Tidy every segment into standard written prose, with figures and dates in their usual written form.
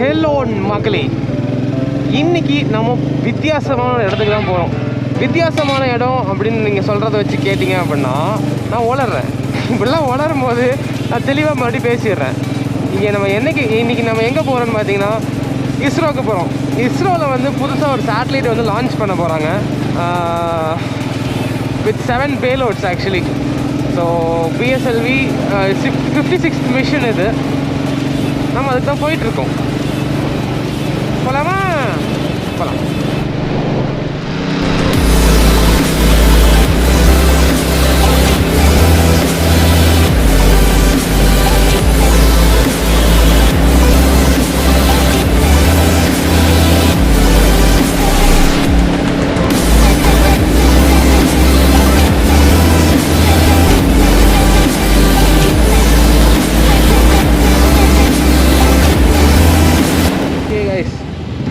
Hello மக்களே, இன்னைக்கு நம்ம வித்தியாசமான இடத்துக்கு தான் போகிறோம். வித்தியாசமான இடம் அப்படின்னு நீங்கள் சொல்கிறத வச்சு கேட்டிங்க அப்படின்னா நான் உளறேன். இப்படிலாம் உளரும் போது நான் தெளிவாக மறுபடியும் பேசிடுறேன். இங்கே நம்ம இன்றைக்கி நம்ம எங்கே போகிறோன்னு பார்த்தீங்கன்னா இஸ்ரோவுக்கு போகிறோம். இஸ்ரோவில் வந்து புதுசாக ஒரு சேட்டலைட் வந்து லான்ச் பண்ண போகிறாங்க with 7 payloads actually. So PSLV 56th mission இது. நம்ம அதுக்கு தான் போயிட்டுருக்கோம். போகலாமா? போகலாம்.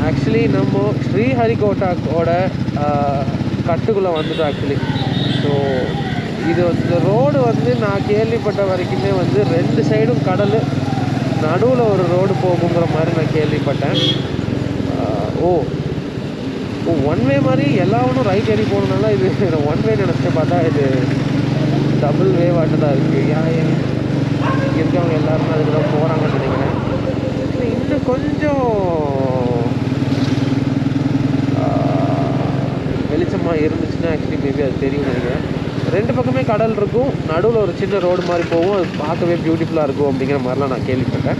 ஆக்சுவலி நம்ம ஸ்ரீஹரிகோட்டாவோட கட்டுக்குள்ளே வந்துட்டோம் ஆக்சுவலி. ஸோ இந்த ரோடு வந்து நான் கேள்விப்பட்ட வரைக்குமே வந்து 2 சைடும் கடல், நடுவில் ஒரு ரோடு போகுங்கிற மாதிரி நான் கேள்விப்பட்டேன். ஒன் வே மாதிரி எல்லாவனும் ரைட் ஏறி போகணுனால இது ஒன் வே நினச்சிட்டு பார்த்தா இது டபுள் வே வாட்டு தான் இருக்குது. இங்கே இருக்கவங்க எல்லாருமே அதுக்கு தான் போகிறாங்கன்னு நினைக்கிறேன். இன்னும் கொஞ்சம் வெளிச்சமாக இருந்துச்சுன்னா ஆக்சுவலி மேபி அது தெரியும் நினைக்கிறேன். 2 பக்கமே கடல் இருக்கும், நடுவில் ஒரு சின்ன ரோடு மாதிரி போகும். அது பார்க்கவே பியூட்டிஃபுல்லாக இருக்கும் அப்படிங்கிற மாதிரிலாம் நான் கேள்விப்பட்டேன்.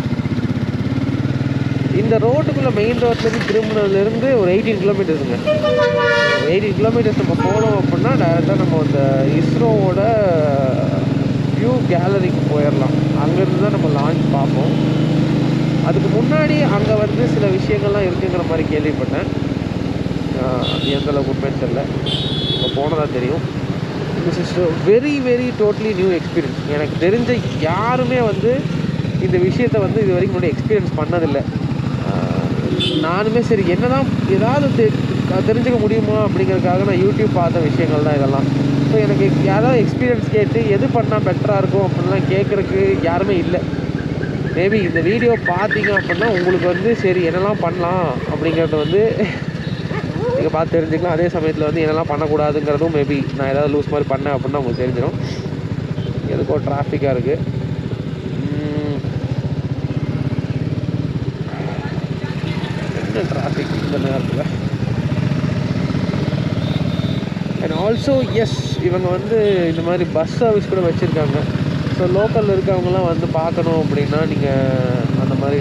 இந்த ரோட்டுக்குள்ளே மெயின் ரோட்லேருந்து திரும்பினதுலேருந்து ஒரு 18 கிலோமீட்டர்ஸுங்க. 18 கிலோமீட்டர்ஸ் நம்ம போனோம் அப்படின்னா டேரெக்டாக நம்ம அந்த இஸ்ரோவோட வியூ கேலரிக்கு போயிடலாம். அங்கேருந்து தான் நம்ம லான்ச் பார்ப்போம். அதுக்கு முன்னாடி அங்கே வந்து சில விஷயங்கள்லாம் இருக்குங்கிற மாதிரி கேள்விப்பட்டேன். எந்த அளவுக்கு உண்மைன்னு தெரியல, இப்போ போனதாக தெரியும். This is very very totally new experience. எனக்கு தெரிஞ்ச யாருமே வந்து இந்த விஷயத்தை வந்து இது வரைக்கும் முன்னாடி எக்ஸ்பீரியன்ஸ் பண்ணதில்லை. நானுமே சரி என்னதான் ஏதாவது தெரிஞ்சுக்க முடியுமா அப்படிங்கிறதுக்காக நான் யூடியூப் பார்த்த விஷயங்கள் தான் இதெல்லாம். ஸோ எனக்கு யாராவது எக்ஸ்பீரியன்ஸ் கேட்டு எது பண்ணால் பெட்டராக இருக்கும் அப்படின்லாம் கேட்குறதுக்கு யாருமே இல்லை. மேபி இந்த வீடியோ பார்த்தீங்க அப்படின்னா உங்களுக்கு வந்து சரி என்னெல்லாம் பண்ணலாம் அப்படிங்கிறத வந்து நீங்கள் பார்த்து தெரிஞ்சுக்கலாம். அதே சமயத்தில் வந்து என்னெல்லாம் பண்ணக்கூடாதுங்கிறதும் மேபி நான் ஏதாவது லூஸ் மாதிரி பண்ணேன் அப்படின்னா உங்களுக்கு தெரிஞ்சிடும். எதுக்கோ டிராஃபிக்காக இருக்குது. என்ன டிராஃபிக் இந்த நேரத்தில். அண்ட் ஆல்சோ எஸ், இவங்க வந்து இந்த மாதிரி பஸ் சர்வீஸ் கூட வச்சுருக்காங்க. ஸோ லோக்கலில் இருக்கவங்களாம் வந்து பார்க்கணும் அப்படின்னா நீங்கள் அந்த மாதிரி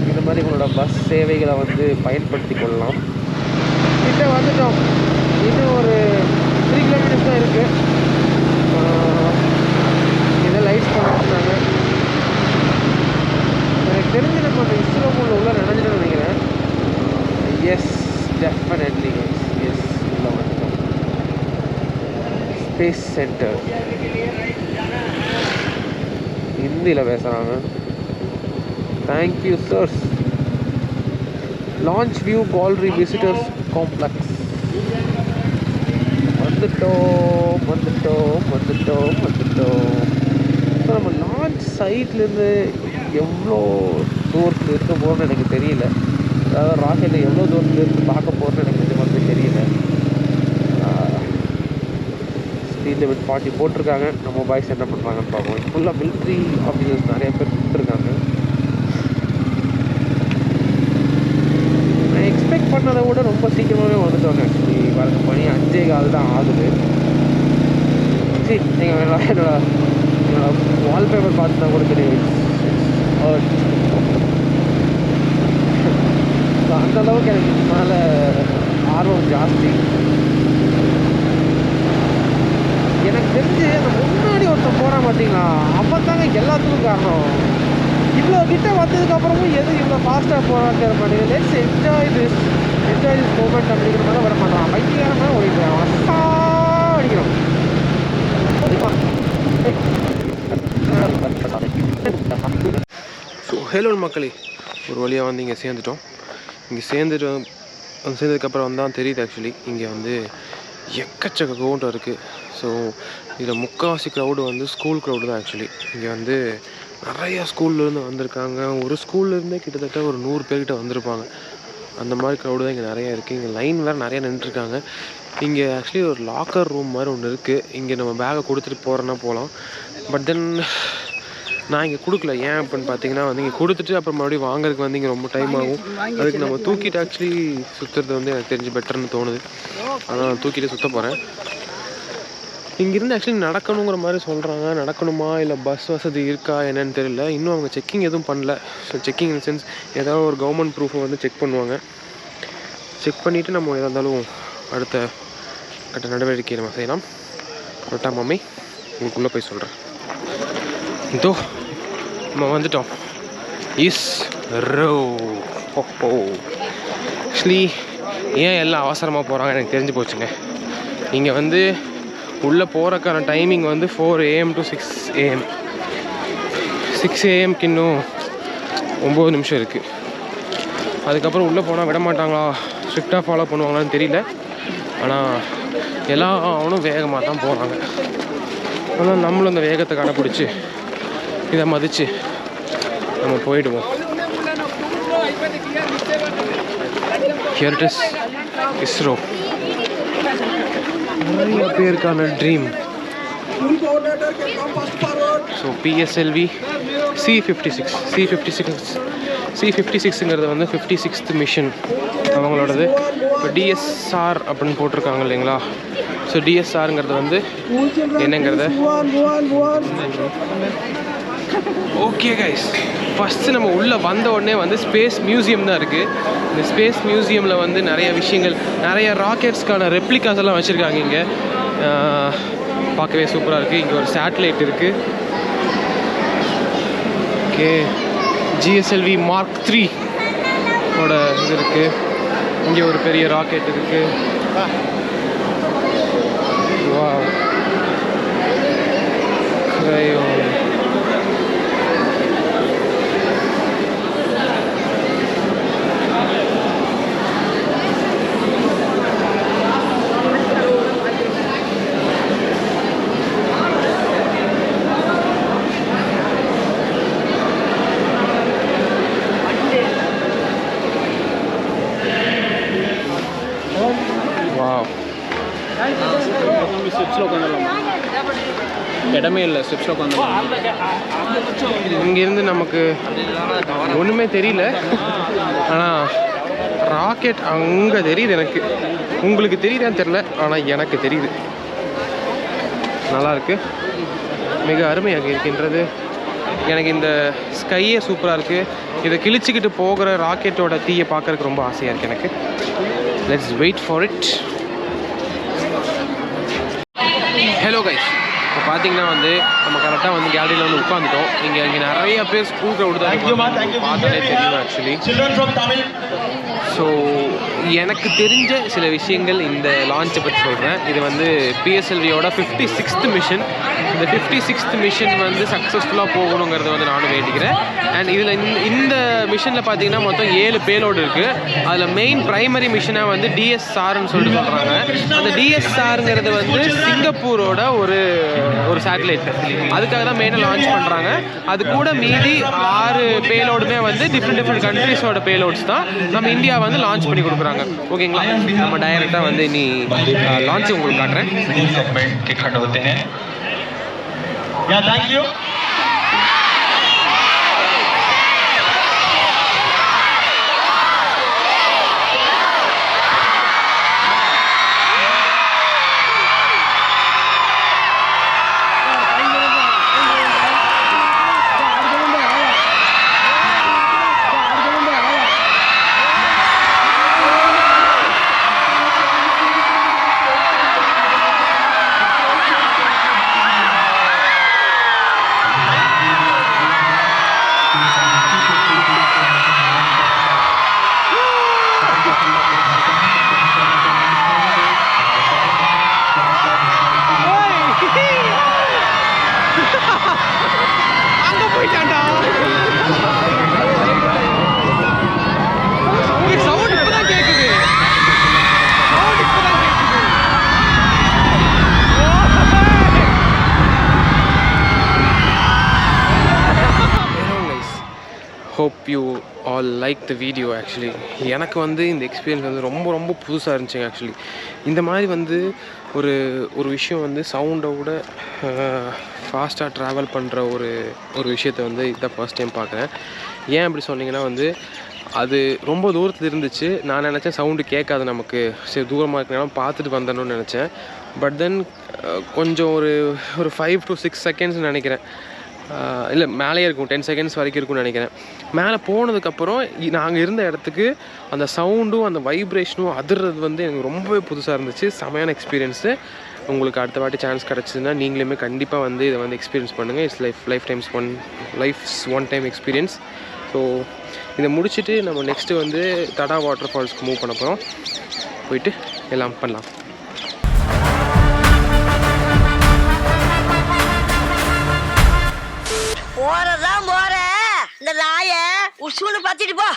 இந்த மாதிரி உங்களோட பஸ் சேவைகளை வந்து பயன்படுத்தி கொள்ளலாம். கிட்ட வந்துட்டோம். இன்னும் ஒரு 3 கிலோமீட்டர்ஸ் தான் இருக்குது. இதை லைட்ஸ் பண்ணிட்டுருந்தாங்க. எனக்கு தெரிஞ்சு நம்ம அந்த இஸ்ரோக்குள்ள உள்ள நினைஞ்சிட்டு நினைக்கிறேன். எஸ் டெஃபினெட்லி எஸ், உள்ள வந்துட்டோம். ஸ்பேஸ் சென்டர் ஹிந்தியில் பேசுகிறாங்க. Thank you sirs. Launch view gallery visitors complex. வந்துட்டோம். ஸோ நம்ம லான்ச் சைட்லேருந்து எவ்வளோ தூரத்தில் இருக்க போகிறோன்னு எனக்கு தெரியல. அதாவது ராக்கெட்டில் எவ்வளோ தூரத்தில் இருந்து பார்க்க போகிறோன்னு எனக்கு நிஜமாவே தெரியல. ஸ்பீட் லிமிட் 40 போட்டிருக்காங்க. நம்ம பாய்ஸ் என்ன பண்ணுறாங்கன்னு பார்ப்போம். ஃபுல்லாக மிலிட்ரி ஆஃபீஸர்ஸ் நிறைய பேர் கொடுத்துருக்காங்க. நான் எக்ஸ்பெக்ட் பண்ணதை விட ரொம்ப சீக்கிரமாகவே வந்துட்டோங்க. ஆக்சுவலி வரது மணி 5:15 தான் ஆகுது. சரி, என்னோட வால்பேப்பர் பார்த்து தான் கூட தெரியும். ஸோ அந்தளவுக்கு எனக்கு மேலே ஆர்வம் ஜாஸ்தி. எனக்கு தெரிஞ்சு அந்த முன்னாடி ஒருத்தன் போகிறான் பார்த்தீங்களா, அவன் தாங்க எல்லாத்துக்கும் காரணம். இவ்வளோ கிட்ட வந்ததுக்கப்புறமும் எது இவ்வளோ ஃபாஸ்ட்டாக போகிறாங்கிற மாதிரி லெட்ஸ் என்ஜாய் திஸ் மூமெண்ட் அப்படிங்கிற மாதிரி வர மாட்டான். பைக்கியமாக ஓடிக்கிறான், அடிக்கிறான். ஸோ ஹலோ மக்களே, ஒரு வழியாக வந்து இங்கே சேர்ந்துட்டோம். இங்கே சேர்ந்ததுக்கப்புறம் தான் தெரியுது ஆக்சுவலி இங்கே வந்து எக்கச்சக்க கூட்டம் இருக்குது. ஸோ இதில் முக்கால்வாசி க்ரௌடு வந்து ஸ்கூல் க்ரௌடு தான் ஆக்சுவலி. இங்கே வந்து நிறையா ஸ்கூல்லேருந்து வந்திருக்காங்க. ஒரு ஸ்கூல்லேருந்தே கிட்டத்தட்ட ஒரு 100 பேர்கிட்ட வந்திருப்பாங்க. அந்த மாதிரி க்ரௌடு தான் இங்கே நிறையா இருக்குது. இங்கே லைன் வேறு நிறையா நின்றுருக்காங்க. இங்கே ஆக்சுவலி ஒரு லாக்கர் ரூம் மாதிரி ஒன்று இருக்குது. இங்கே நம்ம பேகை கொடுத்துட்டு போகிறோன்னா போகலாம். பட் தென் நான் இங்கே கொடுக்கல. ஏன் அப்படின்னு பார்த்தீங்கன்னா வந்து இங்கே கொடுத்துட்டு அப்புறம் மறுபடியும் வாங்குறதுக்கு வந்து இங்கே ரொம்ப டைம் ஆகும். அதுக்கு நம்ம தூக்கிட்டு ஆக்சுவலி சுற்றுறது வந்து எனக்கு தெரிஞ்சு பெட்டர்னு தோணுது. ஆனால் தூக்கிட்டு சுற்ற போகிறேன். இங்கேருந்து ஆக்சுவலி நடக்கணுங்கிற மாதிரி சொல்கிறாங்க. நடக்கணுமா இல்லை பஸ் வசதி இருக்கா என்னன்னு தெரியல. இன்னும் அவங்க செக்கிங் எதுவும் பண்ணல. ஸோ செக்கிங் இன் சென்ஸ் ஏதாவது ஒரு கவர்மெண்ட் ப்ரூஃபை வந்து செக் பண்ணுவாங்க. செக் பண்ணிவிட்டு நம்ம எதாக இருந்தாலும் அடுத்த கட்ட நடவடிக்கையை நம்ம செய்யலாம். கரெக்டாக மம்மி உங்களுக்குள்ளே போய் சொல்கிறேன். இதோ நம்ம வந்துட்டோம். இஸ் ரோ ஓ ஆக்சுவலி ஏன் எல்லாம் அவசரமாக போகிறாங்க எனக்கு தெரிஞ்சு போச்சுங்க. இங்கே வந்து உள்ளே போகிறக்கான டைமிங் வந்து 4 AM to 6 AM. 6 AMக்கு இன்னும் 9 நிமிஷம் இருக்குது. அதுக்கப்புறம் உள்ளே போனால் விட மாட்டாங்களா, ஸ்ட்ரிக்டாக ஃபாலோ பண்ணுவாங்களான்னு தெரியல. ஆனால் எல்லாரும் வேகமாக தான் போகிறாங்க. ஆனால் நம்மளும் அந்த வேகத்தை கடைப்பிடிச்சி இதை மதித்து நம்ம போயிடுவோம். Here it is, ISRO. நிறைய பேருக்கான ட்ரீம். ஸோ PSLV C56ங்கிறது வந்து 56th மிஷன் அவங்களோடது. இப்போ DSR அப்படின்னு போட்டிருக்காங்க இல்லைங்களா. ஸோ DSRங்கிறது வந்து என்னங்கிறத ஓகே கைஸ். ஃபஸ்ட்டு நம்ம உள்ளே வந்த உடனே வந்து ஸ்பேஸ் மியூசியம் தான் இருக்குது. இந்த ஸ்பேஸ் மியூசியமில் வந்து நிறைய விஷயங்கள், நிறைய ராக்கெட்ஸ்க்கான ரெப்ளிகாஸ் எல்லாம் வச்சுருக்காங்க. இங்கே பார்க்கவே சூப்பராக இருக்குது. இங்கே ஒரு சேட்டலைட் இருக்குது. ஓகே, GSLV Mark 3 ஓட இது இருக்குது. இங்கே ஒரு பெரிய ராக்கெட் இருக்குது. வாவ், இடமே இல்லை. ஸ்டெப்ஸில் உட்காந்துலாம். இங்கேருந்து நமக்கு ஒன்றுமே தெரியல. ஆனால் ராக்கெட் அங்கே தெரியுது எனக்கு. உங்களுக்கு தெரியுதான்னு தெரில, ஆனால் எனக்கு தெரியுது. நல்லாயிருக்கு, மிக அருமையாக இருக்கின்றது. எனக்கு இந்த ஸ்கையே சூப்பராக இருக்குது. இதை கிழிச்சிக்கிட்டு போகிற ராக்கெட்டோட தீயை பார்க்குறதுக்கு ரொம்ப ஆசையாக இருக்குது எனக்கு. Let's wait for it. Hello guys, இப்போ பார்த்தீங்கன்னா வந்து நம்ம கரெக்டாக வந்து கேலரியில் வந்து உட்காந்துட்டோம். இங்கே நிறைய பேர் ஸ்கூல் க்ரௌடு தான் பார்த்தாலே தெரியும் ஆக்சுவலி. ஸோ எனக்கு தெரிஞ்ச சில விஷயங்கள் இந்த லான்ச்சை பற்றி சொல்கிறேன். இது வந்து PSLVயோட 56th மிஷன். இந்த 56th மிஷன் வந்து சக்ஸஸ்ஃபுல்லாக போகணுங்கிறத வந்து நானும் வேண்டிக்கிறேன். அண்ட் இதில் இந்த மிஷனில் பார்த்தீங்கன்னா மொத்தம் 7 பேலோடு இருக்குது. அதில் மெயின் ப்ரைமரி மிஷனாக வந்து DSRன்னு சொல்லிட்டு சொல்கிறாங்க. அந்த DSRங்கிறது வந்து சிங்கப்பூரோட ஒரு சேட்டலைட். அதுக்காக தான் மெயினாக லான்ச் பண்ணுறாங்க. அது கூட மீதி 6 பேலோடுமே வந்து டிஃப்ரெண்ட் கண்ட்ரிஸோட பேலோட்ஸ் தான் நம்ம இந்தியா வந்து லான்ச் பண்ணி கொடுக்குறாங்க. ஓகேங்களா, நம்ம டைரெக்டாக வந்து இனி லான்ச் உங்களுக்கு காட்டுறேன். Thank you. Hope you all like the video. Actually எனக்கு வந்து இந்த எக்ஸ்பீரியன்ஸ் வந்து ரொம்ப ரொம்ப புதுசாக இருந்துச்சுங்க. ஆக்சுவலி இந்த மாதிரி வந்து ஒரு விஷயம் வந்து சவுண்டோட ஃபாஸ்ட்டாக ட்ராவல் பண்ணுற ஒரு விஷயத்தை வந்து இதான் ஃபர்ஸ்ட் டைம் பார்க்குறேன். ஏன் அப்படி சொன்னீங்கன்னா வந்து அது ரொம்ப தூரத்தில் இருந்துச்சு. நான் நினச்சேன் சவுண்டு கேட்காது நமக்கு, சரி தூரமாக இருக்கனால பார்த்துட்டு வந்தணும்னு நினச்சேன். பட் தென் கொஞ்சம் ஒரு 5 to 6 செகண்ட்ஸ் நினைக்கிறேன், இல்லை மேலேயே இருக்கும், 10 செகண்ட்ஸ் வரைக்கும் இருக்கும்னு நினைக்கிறேன். மேலே போனதுக்கப்புறம் நாங்கள் இருந்த இடத்துக்கு அந்த சவுண்டும் அந்த வைப்ரேஷனும் அதிர்றது வந்து எனக்கு ரொம்பவே புதுசாக இருந்துச்சு. செமையான எக்ஸ்பீரியன்ஸு. உங்களுக்கு அடுத்த வாட்டி சான்ஸ் கிடச்சிதுன்னா நீங்களுமே கண்டிப்பாக வந்து இதை வந்து எக்ஸ்பீரியன்ஸ் பண்ணுங்கள். It's life's one time experience. So இதை முடிச்சுட்டு நம்ம நெக்ஸ்ட்டு வந்து தடா வாட்டர் ஃபால்ஸ்க்கு மூவ் பண்ண போகிறோம். போயிட்டு எல்லாம் பண்ணலாம். போறதான் போற இந்த நாய உசுன்னு பாத்திட்டு போ.